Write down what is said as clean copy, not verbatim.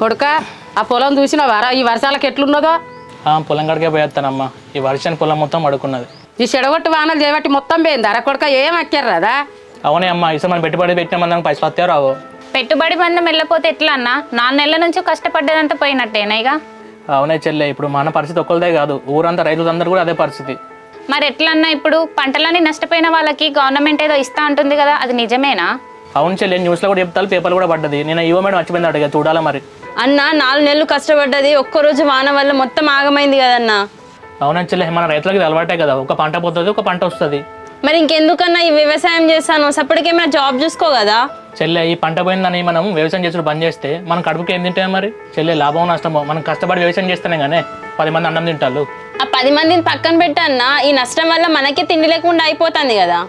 కొడుక ఆ పొలం చూసినావారా ఈ వర్షాలకు ఎట్లున్నదో? పొలం కాడికే పోయేస్తానమ్మా. ఈ వర్షాన్ని పొలం మొత్తం అడుకున్నది. ఈ చెడగొట్టు వానలు చేయబట్టి మొత్తం పోయింది. అర కొడుక ఏం అక్కారు అవునే అమ్మా, ఇసలు మనం పెట్టుబడి పెట్టినామన్నా పైసలు వస్తాయో రావు. పెట్టుబడి బంధం వెళ్ళపోతే ఎట్లా అన్న? 4 నెలల నుంచి కష్టపడ్డదంతా పోయినట్టేనా ఇక? అవునే చెల్లె, ఇప్పుడు మన పరిస్థితి ఒక్కరిదే కాదు, ఊరంతా రైతులందరూ కూడా అదే పరిస్థితి. మరి ఎట్లా అన్న? ఇప్పుడు పంటలన్నీ నష్టపోయిన వాళ్ళకి గవర్నమెంట్ ఏదో ఇస్తా అంటుంది కదా, అది నిజమేనా? అవును చెల్లె, న్యూస్లో కూడా చెప్తారు, పేపర్లు కూడా పడ్డది. నేను ఈవో మేడం వచ్చిపోయింది అడిగా, చూడాలా మరి. అన్న 4 నెలలు కష్టపడ్డది, ఒక్కరోజు వాన వల్ల మొత్తం ఆగమైంది కదన్నా. అవునా చెల్లె, మన రైతులకి ఇది అలవాటే కదా, ఒక పంట పోతుంది, ఒక పంట వస్తుంది. మరి ఇంకెందుకన్నా ఈ వ్యవసాయం చేస్తాను, సపటికేమైనా జాబ్ చూసుకో కదా. చెల్లె, ఈ పంట పోయిందని మనం వ్యవసాయం చేసుడు బంద్ చేస్తే మనం కడుపుకి ఏం తింటాయి మరి? చెల్లె, లాభం నష్టమో మనం కష్టపడి వ్యవసాయం చేస్తేనే కానీ 10 మంది అన్నం తింటారు. ఆ 10 మందిని పక్కన పెట్టన్నా, ఈ నష్టం వల్ల మనకే తిండి లేకుండా అయిపోతుంది కదా.